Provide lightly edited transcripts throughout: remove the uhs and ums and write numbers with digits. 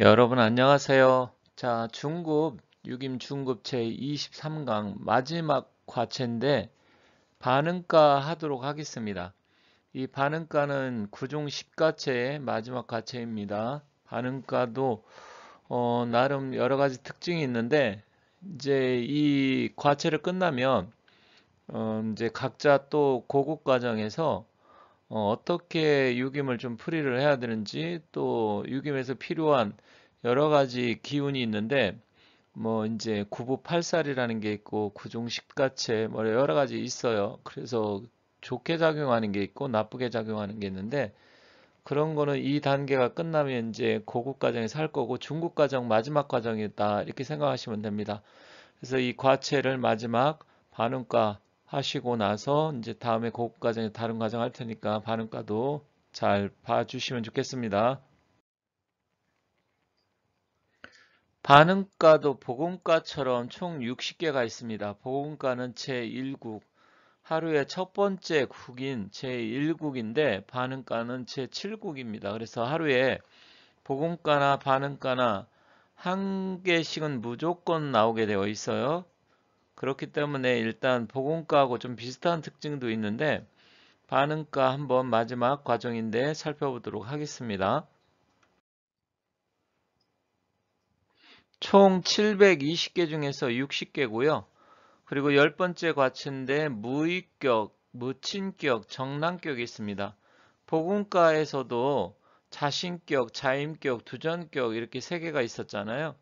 여러분 안녕하세요. 자, 중급 유김 중급 제 23강 마지막 과체인데 반응가 하도록 하겠습니다. 이 반응가는 구종 10과체의 마지막 과체입니다. 반응가도 나름 여러 가지 특징이 있는데 이제 이 과체를 끝나면 이제 각자 또 고급 과정에서 떻게 유김을 좀 풀이를 해야 되는지 또 유김에서 필요한 여러 가지 기운이 있는데 뭐 이제 구부팔살이라는 게 있고 구종식가체 뭐 여러 가지 있어요. 그래서 좋게 작용하는 게 있고 나쁘게 작용하는 게 있는데 그런 거는 이 단계가 끝나면 이제 고급 과정에서 할 거고 중급 과정 마지막 과정이다 이렇게 생각하시면 됩니다. 그래서 이 과체를 마지막 반응과 하시고 나서 이제 다음에 고급 과정에 다른 과정 할 테니까 반응과도 잘 봐주시면 좋겠습니다. 반응과도 보금과처럼 총 60개가 있습니다. 보금과는 제1국, 하루의 첫 번째 국인 제1국인데 반응과는 제7국입니다. 그래서 하루에 보금과나 반응과나 한 개씩은 무조건 나오게 되어 있어요. 그렇기 때문에 일단 보금과하고 좀 비슷한 특징도 있는데 반응과 한번 마지막 과정인데 살펴보도록 하겠습니다. 총 720개 중에서 60개고요. 그리고 열 번째 과체인데 무의격, 무친격, 정란격이 있습니다. 복음가에서도 자신격, 자임격, 두전격 이렇게 세 개가 있었잖아요.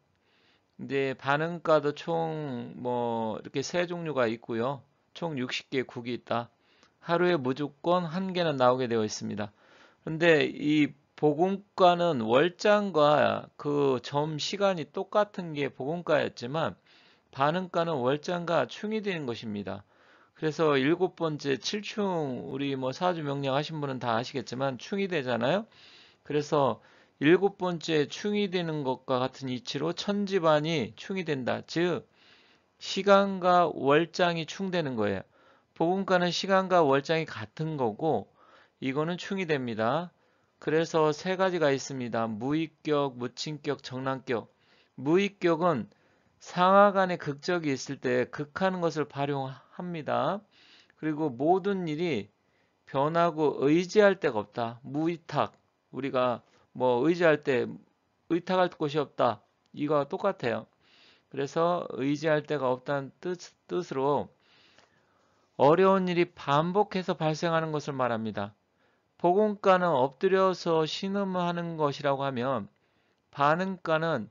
근데 반응가도 총 뭐 이렇게 세 종류가 있고요. 총 60개의 국이 있다. 하루에 무조건 한 개는 나오게 되어 있습니다. 근데 이 복음과는 월장과 그 점 시간이 똑같은 게 복음과였지만 반응가는 월장과 충이 되는 것입니다. 그래서 일곱 번째 칠충 우리 뭐 사주 명령 하신 분은 다 아시겠지만 충이 되잖아요. 그래서 일곱 번째 충이 되는 것과 같은 이치로 천지반이 충이 된다. 즉 시간과 월장이 충되는 거예요. 복음가는 시간과 월장이 같은 거고 이거는 충이 됩니다. 그래서 세 가지가 있습니다. 무의격, 무친격, 정란격. 무의격은 상하 간의 극적이 있을 때 극하는 것을 발용합니다. 그리고 모든 일이 변하고 의지할 데가 없다. 무의탁. 우리가 뭐 의지할 때 의탁할 곳이 없다. 이거 똑같아요. 그래서 의지할 데가 없다는 뜻으로 어려운 일이 반복해서 발생하는 것을 말합니다. 복음가는 엎드려서 신음하는 것이라고 하면 반응가는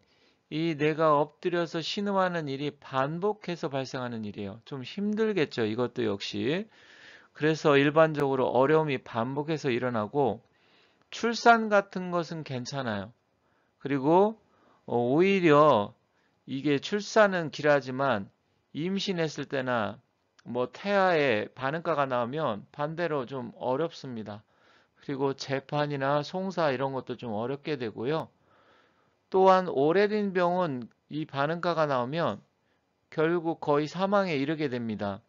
이 내가 엎드려서 신음하는 일이 반복해서 발생하는 일이에요. 좀 힘들겠죠. 이것도 역시. 그래서 일반적으로 어려움이 반복해서 일어나고 출산 같은 것은 괜찮아요. 그리고 오히려 이게 출산은 길하지만 임신했을 때나 뭐 태아에 반응가가 나오면 반대로 좀 어렵습니다. 그리고 재판이나 송사 이런 것도 좀 어렵게 되고요. 또한 오래된 병은 이 반응가가 나오면 결국 거의 사망에 이르게 됩니다.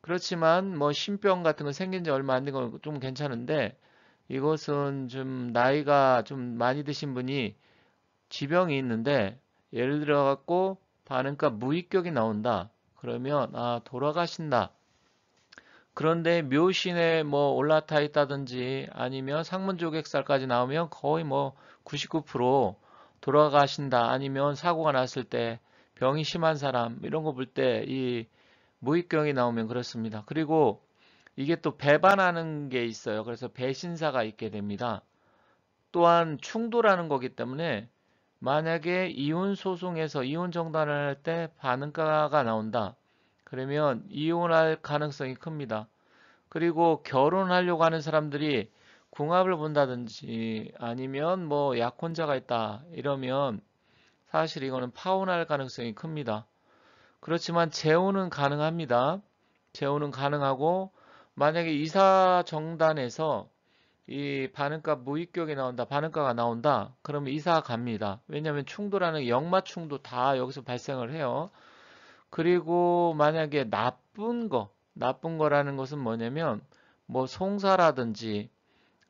그렇지만 뭐 신병 같은 거 생긴 지 얼마 안 된 건 좀 괜찮은데 이것은 좀 나이가 좀 많이 드신 분이 지병이 있는데 예를 들어 갖고 반응가 무의격이 나온다. 그러면 돌아가신다. 그런데 묘신에 뭐 올라타 있다든지 아니면 상문조객살까지 나오면 거의 뭐 99% 돌아가신다. 아니면 사고가 났을 때 병이 심한 사람 이런 거 볼 때 이 무의경이 나오면 그렇습니다. 그리고 이게 또 배반하는 게 있어요. 그래서 배신사가 있게 됩니다. 또한 충돌하는 거기 때문에 만약에 이혼 소송에서 이혼 정단을 할 때 반응가가 나온다. 그러면 이혼할 가능성이 큽니다. 그리고 결혼하려고 하는 사람들이 궁합을 본다든지 아니면 뭐 약혼자가 있다 이러면 사실 이거는 파혼할 가능성이 큽니다. 그렇지만 재혼은 가능합니다. 재혼은 가능하고 만약에 이사 정단에서 이 반응가 무의격이 나온다, 반응가가 나온다, 그러면 이사 갑니다. 왜냐하면 충돌하는 역마충도 다 여기서 발생을 해요. 그리고 만약에 나쁜 거라는 것은 뭐냐면 뭐 송사라든지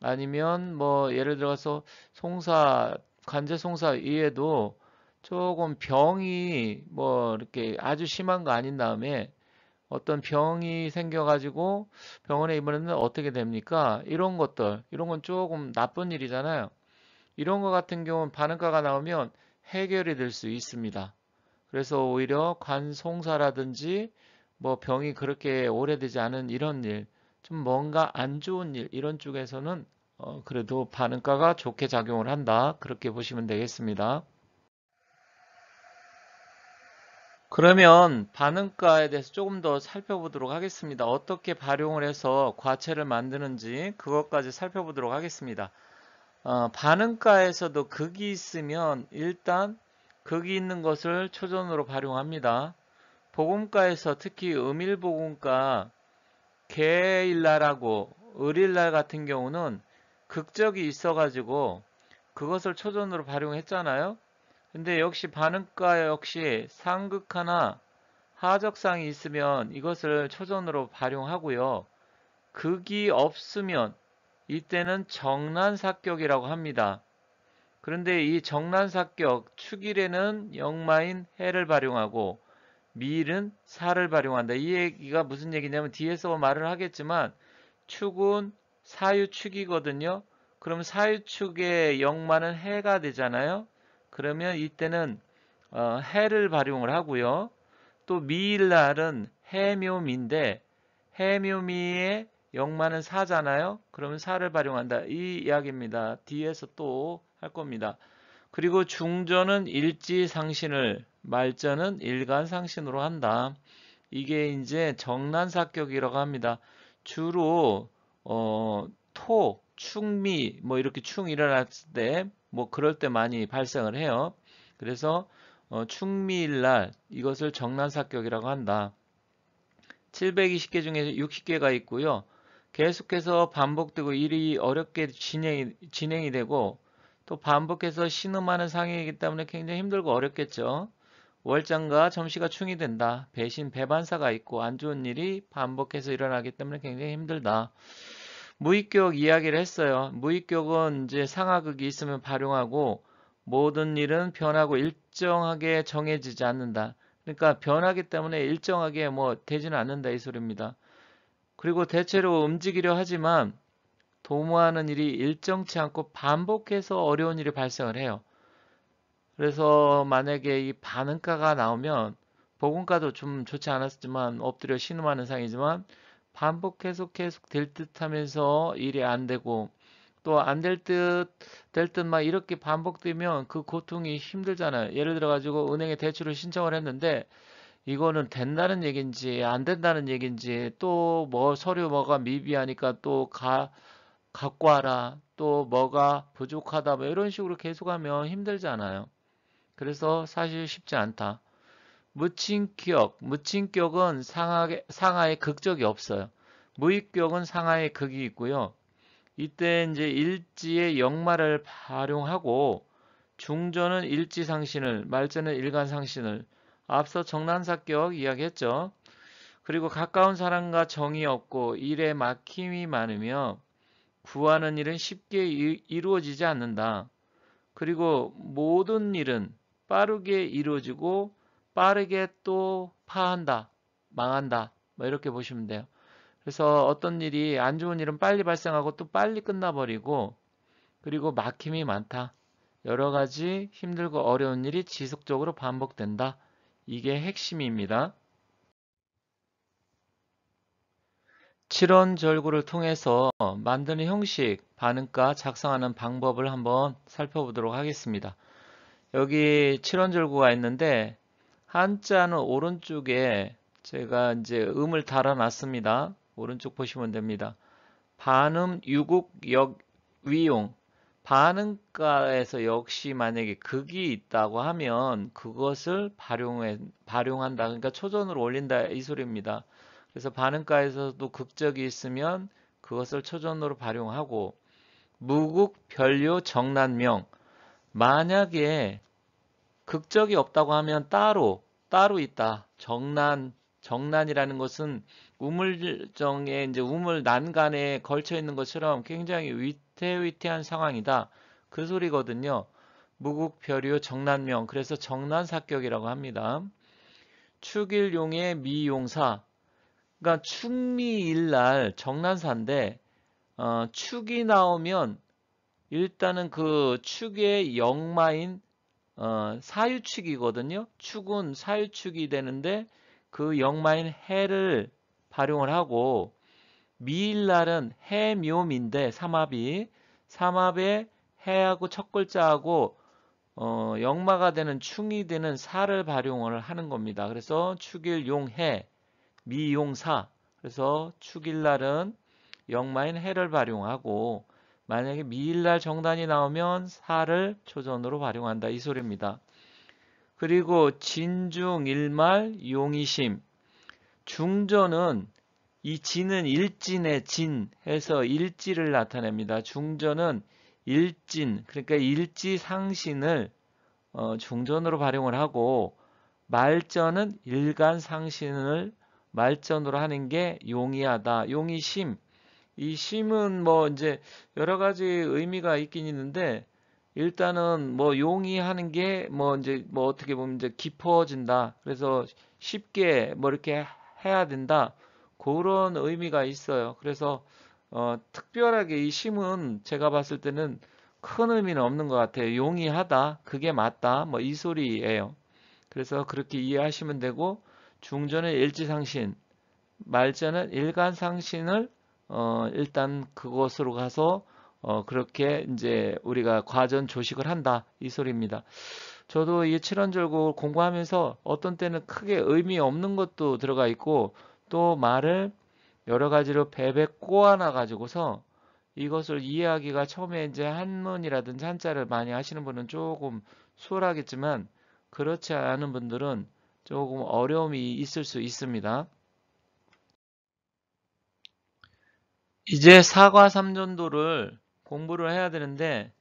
아니면 뭐 예를 들어서 송사 관제송사 이외에도 조금 병이 뭐 이렇게 아주 심한 거 아닌 다음에 어떤 병이 생겨가지고 병원에 입원했는데 어떻게 됩니까? 이런 것들, 이런 건 조금 나쁜 일이잖아요. 이런 거 같은 경우는 반응가가 나오면 해결이 될 수 있습니다. 그래서 오히려 관송사라든지 뭐 병이 그렇게 오래되지 않은 이런 일, 좀 뭔가 안 좋은 일, 이런 쪽에서는 그래도 반응가가 좋게 작용을 한다. 그렇게 보시면 되겠습니다. 그러면 반응가에 대해서 조금 더 살펴보도록 하겠습니다. 어떻게 발용을 해서 과체를 만드는지 그것까지 살펴보도록 하겠습니다. 반응가에서도 극이 있으면 일단 극이 있는 것을 초전으로 발용합니다. 보금가에서 특히 음일보금가 개일날하고 을일날 같은 경우는 극적이 있어가지고 그것을 초전으로 발용했잖아요. 근데 역시 반응가 역시 상극하나 하적상이 있으면 이것을 초전으로 발용하고요. 극이 없으면 이때는 정난사격이라고 합니다. 그런데 이 정난사격 축일에는 역마인 해를 발용하고 미일은 사를 발용한다. 이 얘기가 무슨 얘기냐면 뒤에서 말을 하겠지만 축은 사유축이거든요. 그럼 사유축의 역마는 해가 되잖아요. 그러면 이때는 해를 발용을 하고요. 또 미일날은 해묘미인데 해묘미의 역마는 사잖아요. 그러면 사를 발용한다. 이 이야기입니다. 뒤에서 또 할 겁니다. 그리고 중전은 일지상신을, 말전은 일간상신으로 한다. 이게 이제 정난사격이라고 합니다. 주로 토, 충미 뭐 이렇게 충 일어났을 때 뭐 그럴 때 많이 발생을 해요. 그래서 충미일 날 이것을 정난사격이라고 한다. 720개 중에 60개가 있고요. 계속해서 반복되고 일이 어렵게 진행이 되고 또 반복해서 신음하는 상황이기 때문에 굉장히 힘들고 어렵겠죠. 월장과 점시가 충이 된다. 배신, 배반사가 있고 안 좋은 일이 반복해서 일어나기 때문에 굉장히 힘들다. 무의격 이야기를 했어요. 무의격은 이제 상하극이 있으면 발용하고 모든 일은 변하고 일정하게 정해지지 않는다. 그러니까 변하기 때문에 일정하게 뭐 되지는 않는다 이 소리입니다. 그리고 대체로 움직이려 하지만 도모하는 일이 일정치 않고 반복해서 어려운 일이 발생을 해요. 그래서 만약에 이 반응가가 나오면 보금가도 좀 좋지 않았지만 엎드려 신음하는 상이지만 반복해서 계속 될 듯 하면서 일이 안 되고 또 안 될 듯 될 듯 막 이렇게 반복되면 그 고통이 힘들잖아요. 예를 들어 가지고 은행에 대출을 신청을 했는데 이거는 된다는 얘기인지 안 된다는 얘기인지 또 뭐 서류 뭐가 미비하니까 또 갖고 와라 또 뭐가 부족하다 뭐 이런 식으로 계속하면 힘들잖아요. 그래서 사실 쉽지 않다. 무친격은 상하의 극적이 없어요. 무익격은 상하의 극이 있고요. 이때 이제 일지의 역마를 활용하고 중전은 일지상신을, 말전은 일간상신을 앞서 정난사격 이야기했죠. 그리고 가까운 사람과 정이 없고 일에 막힘이 많으며 구하는 일은 쉽게 이루어지지 않는다. 그리고 모든 일은 빠르게 이루어지고 빠르게 또 파한다, 망한다. 뭐 이렇게 보시면 돼요. 그래서 어떤 일이 안 좋은 일은 빨리 발생하고 또 빨리 끝나버리고 그리고 막힘이 많다. 여러 가지 힘들고 어려운 일이 지속적으로 반복된다. 이게 핵심입니다. 칠원절구를 통해서 만드는 형식, 반응가 작성하는 방법을 한번 살펴보도록 하겠습니다. 여기 칠원절구가 있는데 한자는 오른쪽에 제가 이제 음을 달아놨습니다. 오른쪽 보시면 됩니다. 반음, 유국, 역, 위용. 반응가에서 역시 만약에 극이 있다고 하면 그것을 발용한다. 그러니까 초전으로 올린다 이 소리입니다. 그래서 반응가에서도 극적이 있으면 그것을 초전으로 발용하고 무국, 변료, 정난명. 만약에 극적이 없다고 하면 따로 있다. 정난이라는 것은 우물정에 이제 우물 난간에 걸쳐 있는 것처럼 굉장히 위태위태한 상황이다. 그 소리거든요. 무국별유 정난명, 그래서 정난사격이라고 합니다. 축일용의 미용사, 그러니까 축미일날 정난사인데 축이 나오면 일단은 그 축의 역마인 사유축이거든요. 축은 사유축이 되는데 그 역마인 해를 발용을 하고, 미일날은 해묘미인데 삼합에 해하고 첫 글자하고 역마가 되는 충이 되는 사를 발용을 하는 겁니다. 그래서 축일용해, 미용사. 그래서 축일날은 역마인 해를 발용하고, 만약에 미일날 정단이 나오면 사를 초전으로 발용한다, 이 소리입니다. 그리고 진중일말 용이심. 중전은 이 진은 일진의 진 해서 일지를 나타냅니다. 중전은 일진, 그러니까 일지상신을 중전으로 발용을 하고, 말전은 일간상신을 말전으로 하는 게 용이하다. 용이심. 이 심은 뭐 이제 여러 가지 의미가 있긴 있는데, 일단은 뭐 용이하는 게 뭐 이제 뭐 어떻게 보면 이제 깊어진다. 그래서 쉽게 뭐 이렇게 해야 된다. 그런 의미가 있어요. 그래서 특별하게 이 심은 제가 봤을 때는 큰 의미는 없는 것 같아요. 용이하다, 그게 맞다, 뭐 이 소리예요. 그래서 그렇게 이해하시면 되고, 중전은 일지상신, 말전은 일간상신을 일단 그것으로 가서 그렇게 이제 우리가 과전 조식을 한다, 이 소리입니다. 저도 이 칠원절곡을 공부하면서 어떤 때는 크게 의미 없는 것도 들어가 있고, 또 말을 여러 가지로 베베 꼬아놔 가지고서 이것을 이해하기가 처음에 이제 한문이라든지 한자를 많이 하시는 분은 조금 수월하겠지만, 그렇지 않은 분들은 조금 어려움이 있을 수 있습니다. 이제 사과삼전도를 공부를 해야 되는데,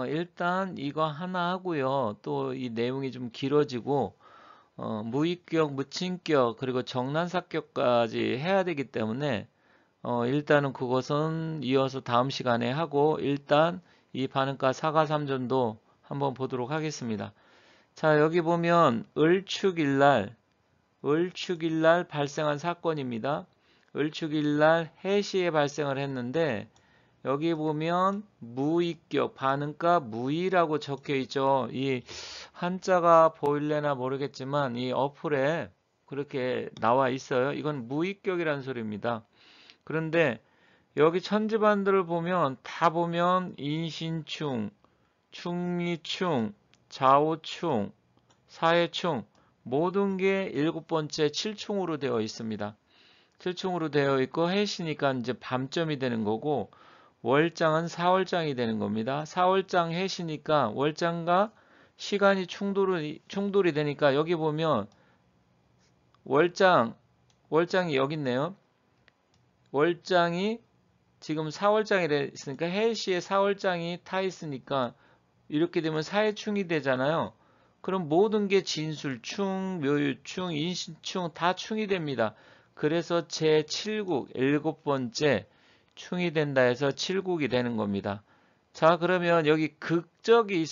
일단 이거 하나 하고요. 또 이 내용이 좀 길어지고, 무의격, 무친격, 그리고 정난사격까지 해야 되기 때문에, 일단은 그것은 이어서 다음 시간에 하고, 일단 이 반응가 사과삼전도 한번 보도록 하겠습니다. 자, 여기 보면 을축일날 발생한 사건입니다. 을축일날 해시에 발생을 했는데, 여기 보면 무의격, 반응가 무의라고 적혀 있죠. 이 한자가 보일래나 모르겠지만 이 어플에 그렇게 나와 있어요. 이건 무의격이라는 소리입니다. 그런데 여기 천지반들을 보면 다 보면 인신충, 충미충, 좌우충, 사해충, 모든 게 일곱 번째 칠충으로 되어 있습니다. 칠충으로 되어 있고, 해시니까 이제 밤점이 되는 거고, 월장은 사월장이 되는 겁니다. 사월장 해시니까 월장과 시간이 충돌이 되니까, 여기 보면 월장이 여기 있네요. 월장이 지금 사월장이 됐으니까 해시에 사월장이 타 있으니까 이렇게 되면 사해충이 되잖아요. 그럼 모든 게 진술충, 묘유충, 인신충 다 충이 됩니다. 그래서 제7국 일곱 번째 충이 된다 해서 7국이 되는 겁니다. 자, 그러면 여기 극적이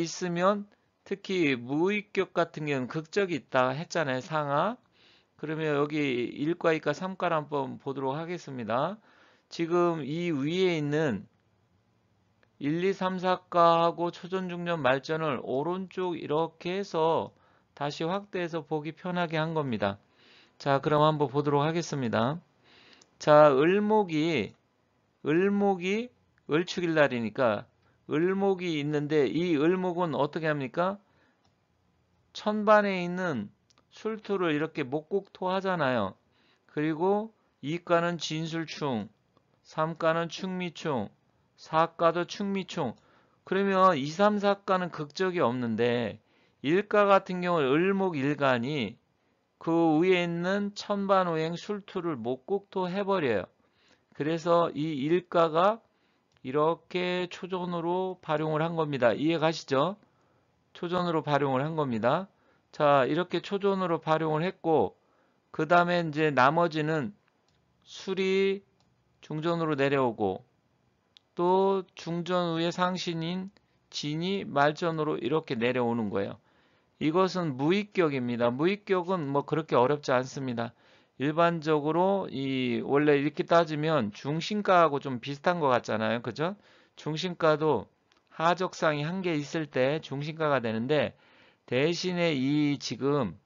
있으면 특히 무의격 같은 경우는 극적이 있다 했잖아요. 상하. 그러면 여기 1과 2과 3과를 한번 보도록 하겠습니다. 지금 이 위에 있는 1, 2, 3, 4과하고 초전, 중전, 말전을 오른쪽 이렇게 해서 다시 확대해서 보기 편하게 한 겁니다. 자, 그럼 한번 보도록 하겠습니다. 자, 을축일 날이니까 을목이 있는데, 이 을목은 어떻게 합니까? 천반에 있는 술토를 이렇게 목국토 하잖아요. 그리고 2과는 진술충, 3과는 충미충, 4과도 충미충. 그러면 2, 3, 4과는 극적이 없는데 1과 같은 경우는 을목일간이 그 위에 있는 천반오행 술토를 목국토 해버려요. 그래서 이 1과가 이렇게 초전으로 발용을 한 겁니다. 이해 가시죠? 초전으로 발용을 한 겁니다. 자, 이렇게 초전으로 발용을 했고, 그 다음에 이제 나머지는 술이 중전으로 내려오고, 또 중전 위에 상신인 진이 말전으로 이렇게 내려오는 거예요. 이것은 무의격입니다. 무의격은 뭐 그렇게 어렵지 않습니다. 일반적으로 원래 이렇게 따지면 중심가하고 좀 비슷한 것 같잖아요. 그죠? 중심가도 하적상이 한 개 있을 때 중심가가 되는데, 대신에 이 지금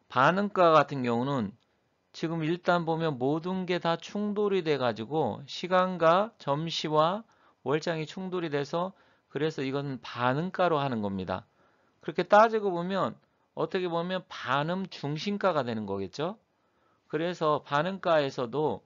반응가 같은 경우는 지금 일단 보면 모든 게 다 충돌이 돼 가지고 시간과 점시와 월장이 충돌이 돼서, 그래서 이건 반응가로 하는 겁니다. 그렇게 따지고 보면 어떻게 보면 반음 중심가가 되는 거겠죠. 그래서 반음가에서도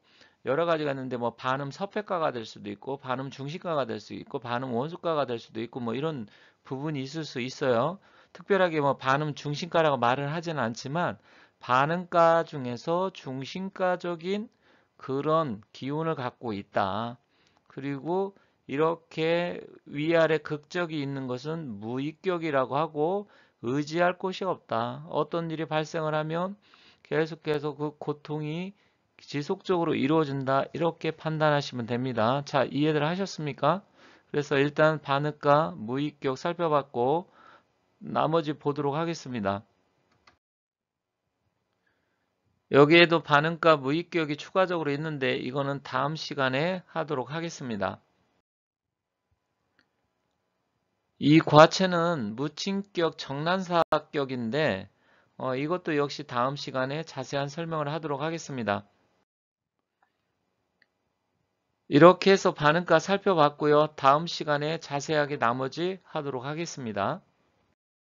여러 가지가 있는데, 뭐 반음 서패가가 될 수도 있고 반음 중심가가 될 수도 있고 반음 원소가가 될 수도 있고 뭐 이런 부분이 있을 수 있어요. 특별하게 뭐 반음 중심가라고 말을 하지는 않지만 반음가 중에서 중심가적인 그런 기운을 갖고 있다. 그리고 이렇게 위아래 극적이 있는 것은 무의격이라고 하고, 의지할 곳이 없다. 어떤 일이 발생을 하면 계속해서 그 고통이 지속적으로 이루어진다. 이렇게 판단하시면 됩니다. 자, 이해들 하셨습니까? 그래서 일단 반응가, 무의격 살펴봤고 나머지 보도록 하겠습니다. 여기에도 반응가, 무의격이 추가적으로 있는데 이거는 다음 시간에 하도록 하겠습니다. 이 과체는 무친격 정난사격인데 이것도 역시 다음 시간에 자세한 설명을 하도록 하겠습니다. 이렇게 해서 반응가 살펴봤고요. 다음 시간에 자세하게 나머지 하도록 하겠습니다.